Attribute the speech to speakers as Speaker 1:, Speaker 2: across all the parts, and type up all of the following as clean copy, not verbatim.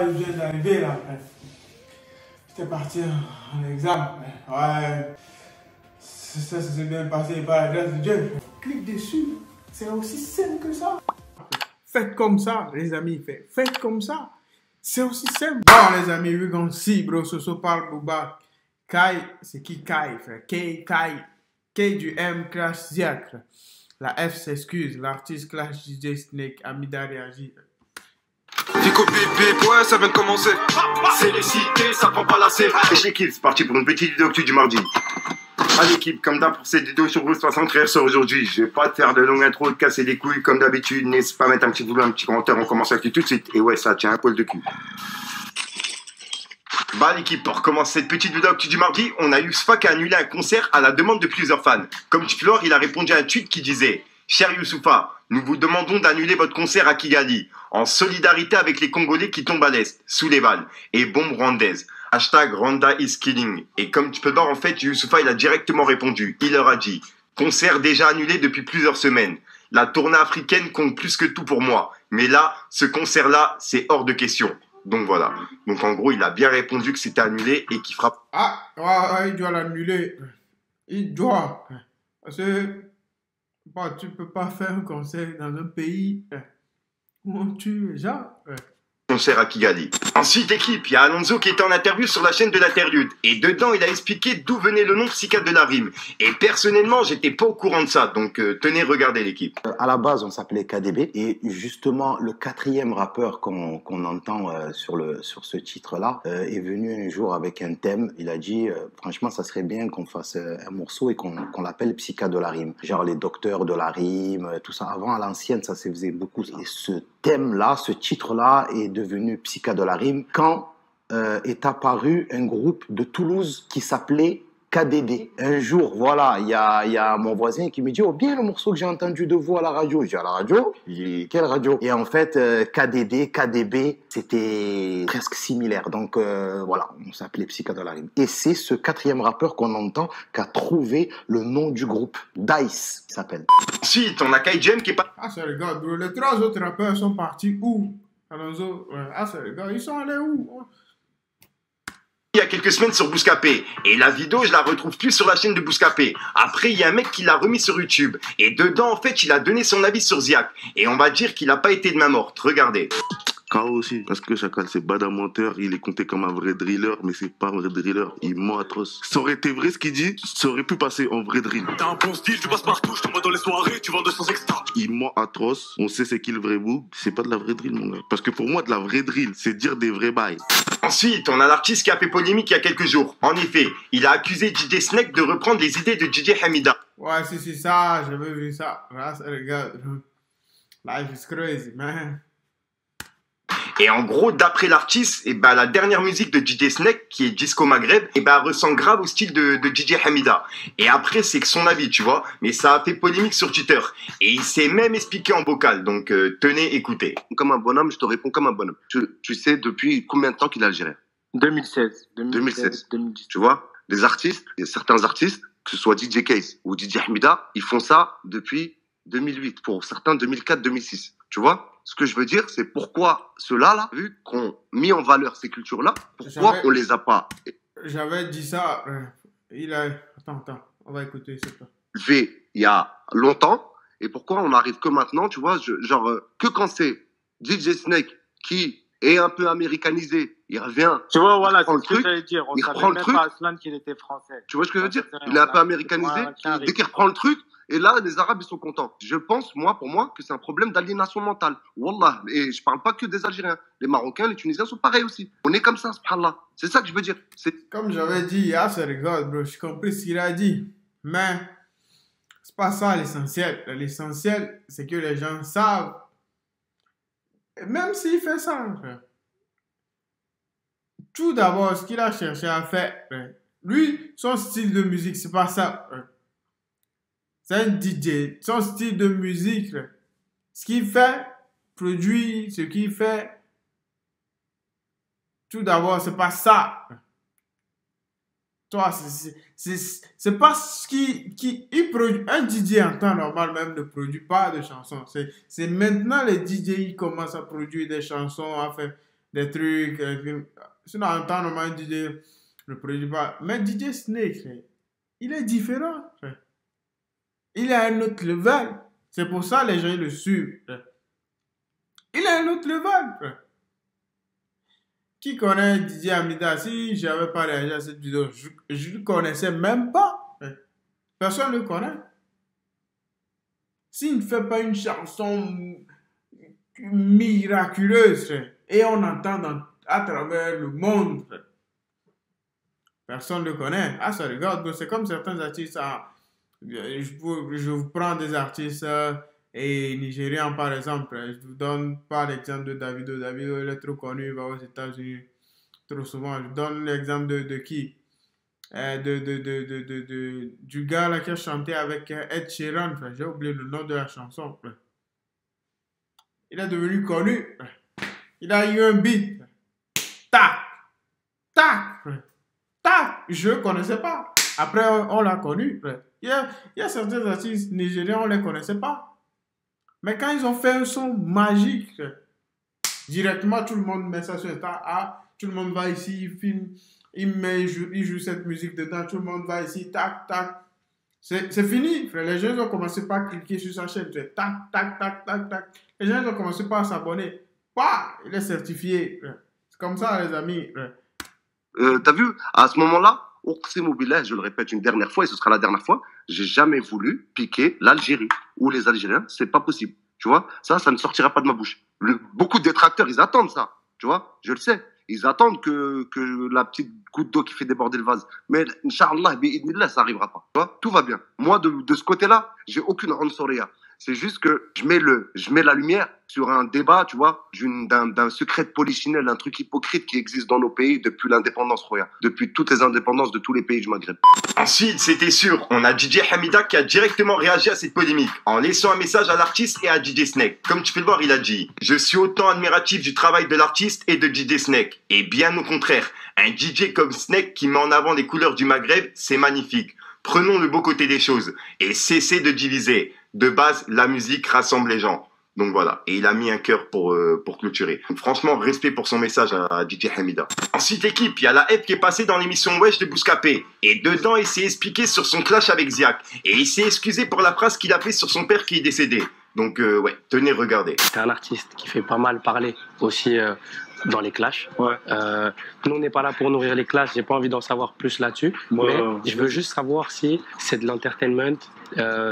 Speaker 1: il vient d'arriver là. J'étais parti en examen. Ouais. Ça s'est bien passé par la grâce de Dieu. Clique dessus. C'est aussi simple que ça. Faites comme ça, les amis. Faites comme ça. C'est aussi simple. Bon, les amis, we gon' see, bro. Soso parle Booba. Kai, c'est qui Kai, frère? K du M clash Ziak. La F s'excuse. L'artiste clash DJ Snake. Amida réagit.
Speaker 2: Vico bip ouais, ça vient de commencer. C'est les cités, ça prend pas la série.
Speaker 3: Wesh l'équipe, c'est parti pour une petite vidéo actu du mardi. À l'équipe, comme d'hab pour cette vidéo sur Rose 63 sur aujourd'hui. Je vais pas te faire de longue intro, de casser les couilles comme d'habitude. N'hésite pas à mettre un petit pouce, un petit commentaire, on commence avec tout de suite. Et ouais, ça tient un poil de cul. Bah l'équipe, pour commencer cette petite vidéo actu du mardi, on a Youssoupha qui a annulé un concert à la demande de plusieurs fans. Comme Tiflor, il a répondu à un tweet qui disait: Cher Youssoupha, nous vous demandons d'annuler votre concert à Kigali, en solidarité avec les Congolais qui tombent à l'Est, sous les balles, et bombes rwandaises. Hashtag Rwanda is killing. Et comme tu peux voir, en fait, Youssoupha, il a directement répondu. Il leur a dit: concert déjà annulé depuis plusieurs semaines. La tournée africaine compte plus que tout pour moi. Mais là, ce concert-là, c'est hors de question. Donc voilà. Donc en gros, il a bien répondu que c'était annulé et qu'il fera...
Speaker 1: Ah, ouais, il doit l'annuler. Il doit. Parce que bon, tu peux pas faire un concert dans un pays où on tue les gens.
Speaker 3: concert à Kigali. Ensuite, équipe, il y a Alonso qui était en interview sur la chaîne de la Terre-Lude. Et dedans, il a expliqué d'où venait le nom Psychiatre de la Rime. Et personnellement, j'étais pas au courant de ça. Donc, tenez, regardez l'équipe.
Speaker 4: À la base, on s'appelait KDB. Et justement, le quatrième rappeur qu'on entend sur ce titre-là est venu un jour avec un thème. Il a dit, franchement, ça serait bien qu'on fasse un morceau et qu'on l'appelle Psychiatre de la Rime. Genre les docteurs de la rime, tout ça. Avant, à l'ancienne, ça se faisait beaucoup. Et ce thème-là, ce titre-là est devenu Psychiatre de la Rime quand est apparu un groupe de Toulouse qui s'appelait KDD. Un jour, voilà, il y a mon voisin qui me dit: oh, bien le morceau que j'ai entendu de vous à la radio. Je dis: à la radio? Il dit: quelle radio? Et en fait, KDD, KDB, c'était presque similaire. Donc voilà, on s'appelait Psychiatre de la Rime. Et c'est ce quatrième rappeur qu'on entend qui a trouvé le nom du groupe, Dice, qui s'appelle.
Speaker 3: Ensuite, on a Kaijem qui est pas...
Speaker 1: Ah, c'est le gars, bro. Les trois autres rappeurs sont partis où? Alonso, ah, c'est le gars, ils sont allés où?
Speaker 3: Il y a quelques semaines sur Bouscapé. Et la vidéo, je la retrouve plus sur la chaîne de Bouscapé. Après, il y a un mec qui l'a remis sur YouTube. Et dedans, en fait, il a donné son avis sur Ziak. Et on va dire qu'il n'a pas été de main morte. Regardez.
Speaker 5: KO aussi, parce que Chacal c'est bad menteur, il est compté comme un vrai driller, mais c'est pas un vrai driller, il ment atroce. Ça aurait été vrai ce qu'il dit, ça aurait pu passer en vrai drill.
Speaker 2: T'as un bon style, tu passes partout, je te vois dans les soirées, tu vends 200 extra.
Speaker 5: Il ment atroce, on sait c'est qui le vrai bout, c'est pas de la vraie drill mon gars. Parce que pour moi de la vraie drill, c'est dire des vrais bails.
Speaker 3: Ensuite, on a l'artiste qui a fait polémique il y a quelques jours. En effet, il a accusé DJ Snake de reprendre les idées de DJ Hamida.
Speaker 1: Ouais, c'est ça, j'avais vu ça. Là, regarde, life is crazy, man.
Speaker 3: Et en gros, d'après l'artiste, la dernière musique de DJ Snake, qui est Disco Maghreb, ressemble grave au style de DJ Hamida. Et après, c'est que son avis, tu vois. Mais ça a fait polémique sur Twitter. Et il s'est même expliqué en vocal. Donc, tenez, écoutez.
Speaker 5: Comme un bonhomme, je te réponds comme un bonhomme. Tu sais depuis combien de temps qu'il est algérien?
Speaker 6: 2016.
Speaker 5: 2010.
Speaker 6: Tu
Speaker 5: vois, les artistes, il y a certains artistes, que ce soit DJ Case ou DJ Hamida, ils font ça depuis 2008. Pour certains, 2004, 2006. Tu vois? Ce que je veux dire, c'est pourquoi ceux-là, vu qu'on mis en valeur ces cultures-là, pourquoi on les a pas...
Speaker 1: J'avais dit ça, Attends, on va écouter, c'est pas...
Speaker 5: Il y a longtemps, et pourquoi on arrive que maintenant, tu vois, que quand c'est DJ Snake qui est un peu américanisé, il revient...
Speaker 6: vois, voilà, c'est ce que j'allais dire, on
Speaker 5: il
Speaker 6: savait
Speaker 5: reprend
Speaker 6: même
Speaker 5: le truc,
Speaker 6: pas Aslan qu'il était français.
Speaker 5: Tu vois ce que je veux dire? Il est un peu américanisé, dès qu'il reprend le truc, et là, les Arabes, ils sont contents. Je pense, pour moi, que c'est un problème d'aliénation mentale. Wallah. Et je parle pas que des Algériens. Les Marocains, les Tunisiens sont pareils aussi. On est comme ça, subhanallah. C'est ça que je veux dire.
Speaker 1: Comme j'avais dit, c'est rigolo, bro. J'ai compris ce qu'il a dit. Mais, c'est pas ça l'essentiel. L'essentiel, c'est que les gens savent. Et même s'il fait ça, frère. Tout d'abord, ce qu'il a cherché à faire, lui, son style de musique, c'est pas ça. C'est un DJ. Son style de musique, ce qu'il fait, produit, ce qu'il fait, tout d'abord, c'est pas ça. Toi, c'est pas ce il produit. Un DJ en temps normal même ne produit pas de chansons. C'est maintenant les DJ ils commencent à produire des chansons, à faire des trucs. Sinon, en temps normal, DJ ne produit pas. Mais DJ Snake, frère, il est différent, frère. Il est à un autre level. C'est pour ça que les gens le suivent, frère. Il est à un autre level, frère. Qui connaît DJ Hamida? Si je n'avais pas réagi à cette vidéo, je ne le connaissais même pas. Frère. Personne ne le connaît. S'il ne fait pas une chanson miraculeuse, frère, et on entend à travers le monde, frère, personne ne le connaît. Ah, ça regarde, c'est comme certains artistes. Je vous prends des artistes et nigérians, par exemple. Je vous donne pas l'exemple de Davido. Davido, il est trop connu, il va aux États-Unis trop souvent. Je vous donne l'exemple de qui? Du gars là qui a chanté avec Ed Sheeran. J'ai oublié le nom de la chanson. Frère. Il est devenu connu. Frère. Il a eu un beat. Tac! Tac! Frère. Tac! Je ne connaissais pas. Après, on l'a connu. Frère. Il y a certains artistes nigériens, on ne les connaissait pas. Mais quand ils ont fait un son magique, frère, directement, tout le monde met ça sur Insta. Ah, tout le monde va ici, il filme. Il joue cette musique dedans, tout le monde va ici, tac, tac. C'est fini, frère. Les gens ont commencé par cliquer sur sa chaîne, tac, tac, tac, tac, tac. Les gens ont commencé par s'abonner. Bah, il est certifié, frère. C'est comme ça, les amis, frère.
Speaker 5: T'as vu, à ce moment-là, Oqsemu billah, je le répète une dernière fois, et ce sera la dernière fois, j'ai jamais voulu piquer l'Algérie ou les Algériens, c'est pas possible. Tu vois, ça ne sortira pas de ma bouche. Beaucoup de détracteurs, ils attendent ça. Tu vois, je le sais. Ils attendent que la petite goutte d'eau qui fait déborder le vase. Mais, Inch'Allah, ça n'arrivera pas. Tu vois, tout va bien. Moi, de ce côté-là, j'ai aucune ansoria. C'est juste que je mets la lumière sur un débat, tu vois, d'un secret de polichinelle, un truc hypocrite qui existe dans nos pays depuis l'indépendance, regarde. Depuis toutes les indépendances de tous les pays du Maghreb.
Speaker 3: Ensuite, c'était sûr, on a DJ Hamida qui a directement réagi à cette polémique en laissant un message à l'artiste et à DJ Snake. Comme tu peux le voir, il a dit « Je suis autant admiratif du travail de l'artiste et de DJ Snake. Et bien au contraire, un DJ comme Snake qui met en avant les couleurs du Maghreb, c'est magnifique. Prenons le beau côté des choses et cessez de diviser. De base, la musique rassemble les gens. » Donc voilà, et il a mis un cœur pour clôturer. Donc, franchement, respect pour son message à DJ Hamida. Ensuite, l'équipe, il y a la F qui est passée dans l'émission Wesh de Bouscapé. Et dedans, il s'est expliqué sur son clash avec Ziak. Et il s'est excusé pour la phrase qu'il a fait sur son père qui est décédé. Donc ouais, tenez, regardez.
Speaker 7: C'est un artiste qui fait pas mal parler aussi dans les clashs. Ouais. Nous, on n'est pas là pour nourrir les clashs, j'ai pas envie d'en savoir plus là-dessus. Ouais, mais je veux juste savoir si c'est de l'entertainment,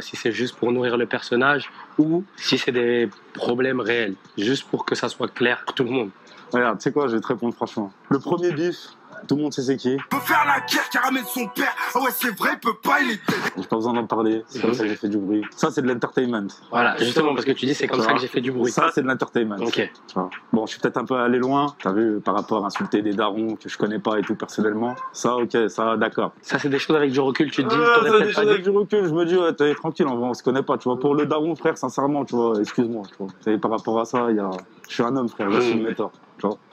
Speaker 7: si c'est juste pour nourrir le personnage ou si c'est des problèmes réels, juste pour que ça soit clair pour tout le monde.
Speaker 8: Regarde, tu sais quoi, je vais te répondre franchement. Le premier bif, tout le monde sait c'est qui.
Speaker 2: Peut faire la guerre qui ramène son père. Ah ouais, c'est vrai, peut pas, il est...
Speaker 8: J'ai pas besoin d'en parler, c'est comme ça que j'ai fait du bruit. Ça, c'est de l'entertainment.
Speaker 7: Voilà, justement, parce que tu dis c'est comme ça que j'ai fait du bruit.
Speaker 8: Ça, c'est de l'entertainment.
Speaker 7: Ok.
Speaker 8: Bon, je suis peut-être un peu allé loin, t'as vu, par rapport à insulter des darons que je connais pas et tout personnellement. Ça, ok, ça, d'accord.
Speaker 7: Ça, c'est des choses avec du recul, tu te dis.
Speaker 8: Ça, c'est des choses avec du recul, je me dis, ouais, t'es tranquille, on se connaît pas, tu vois. Pour le daron, frère, sincèrement, tu vois, excuse-moi, tu vois. Et par rapport à ça, je suis un homme, frère, je suis une méthode.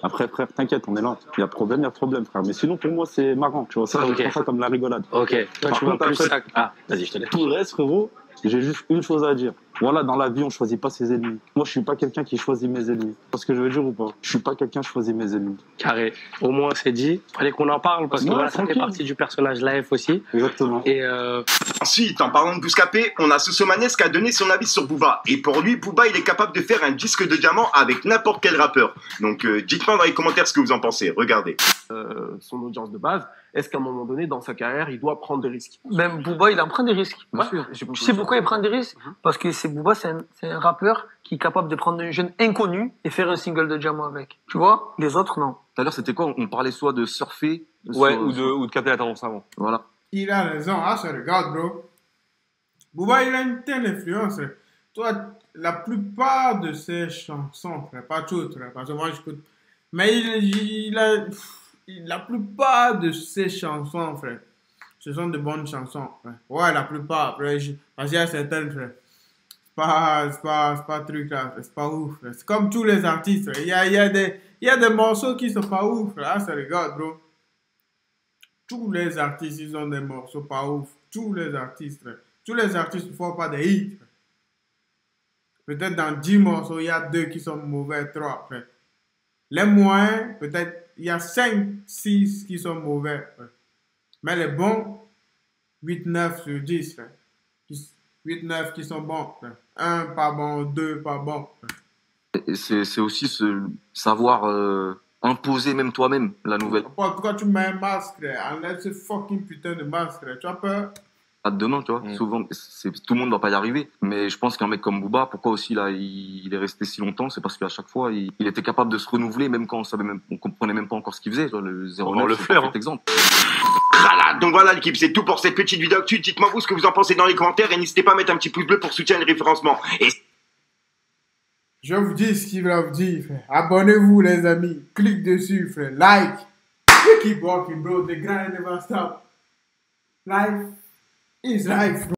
Speaker 8: Après, frère, t'inquiète, on est là. Il y a problème, frère. Mais sinon, pour moi, c'est marrant, tu vois. Ça, je prends ça comme la rigolade.
Speaker 7: Ok. Toi, tu vois plus ça. Ah, vas-y, je te laisse.
Speaker 8: Tout le reste, frérot, j'ai juste une chose à dire. Voilà, dans la vie, on choisit pas ses ennemis. Moi, je suis pas quelqu'un qui choisit mes ennemis. Tu vois ce que je veux dire ou pas? Je suis pas quelqu'un qui choisit mes ennemis.
Speaker 7: Carré. Au moins, c'est dit. Fallait qu'on en parle parce que voilà, ça fait partie du personnage Life aussi.
Speaker 8: Exactement.
Speaker 7: Et
Speaker 3: Ensuite, en parlant de Bouscapé, on a Sosomanes qui a donné son avis sur Booba. Et pour lui, Booba, il est capable de faire un disque de diamant avec n'importe quel rappeur. Donc, dites-moi dans les commentaires ce que vous en pensez. Regardez.
Speaker 9: Son audience de base, est-ce qu'à un moment donné, dans sa carrière, il doit prendre des risques?
Speaker 10: Même Booba, il en prend des risques.
Speaker 9: Bien sûr.
Speaker 10: Tu sais pourquoi il prend des risques? Parce que Booba, c'est un rappeur qui est capable de prendre un jeune inconnu et faire un single de diamant avec. Tu vois? Les autres, non.
Speaker 9: Tout à l'heure, c'était quoi? On parlait soit de surfer,
Speaker 11: ou de capter la tendance avant.
Speaker 9: Voilà.
Speaker 1: Il a raison, ah, ça regarde, bro. Booba, il a une telle influence. Toi, la plupart de ses chansons, frère, pas toutes, frère, parce que moi, j'écoute. Mais la plupart de ses chansons, frère, ce sont de bonnes chansons, frère. Ouais, la plupart, frère. Parce qu'il y a certaines, frère. C'est pas truc là, c'est pas ouf. C'est comme tous les artistes. Il y a des morceaux qui sont pas ouf. Là, ça regarde, bro. Tous les artistes, ils ont des morceaux pas ouf. Tous les artistes. Tous les artistes ne font pas des hits. Peut-être dans 10 morceaux, il y a 2 qui sont mauvais, 3. Les moyens, peut-être, il y a 5, 6 qui sont mauvais. Frère. Mais les bons, 8, 9 sur 10. Frère. 8, 9 qui sont bons. Frère. 1 pas bon, 2 pas bon.
Speaker 12: C'est aussi savoir imposer même toi-même la nouvelle.
Speaker 1: Pourquoi tu mets un masque? Enlève ce fucking putain de masque. Tu as peur?
Speaker 12: Pas de demain, tu vois. Souvent, tout le monde ne va pas y arriver. Mais je pense qu'un mec comme Booba, pourquoi aussi là, il est resté si longtemps? C'est parce qu'à chaque fois, il était capable de se renouveler, même quand on comprenait même pas encore ce qu'il faisait. Tu vois, le 09, c'est un exemple.
Speaker 3: Voilà, donc voilà l'équipe, c'est tout pour cette petite vidéo actu. Dites-moi vous ce que vous en pensez dans les commentaires et n'hésitez pas à mettre un petit pouce bleu pour soutenir le référencement. Et
Speaker 1: je vous dis ce qu'il va vous dire, frère. Abonnez-vous, les amis. Clique dessus, frère. Like. Keep walking, bro. The grind never stop. Life is life, bro.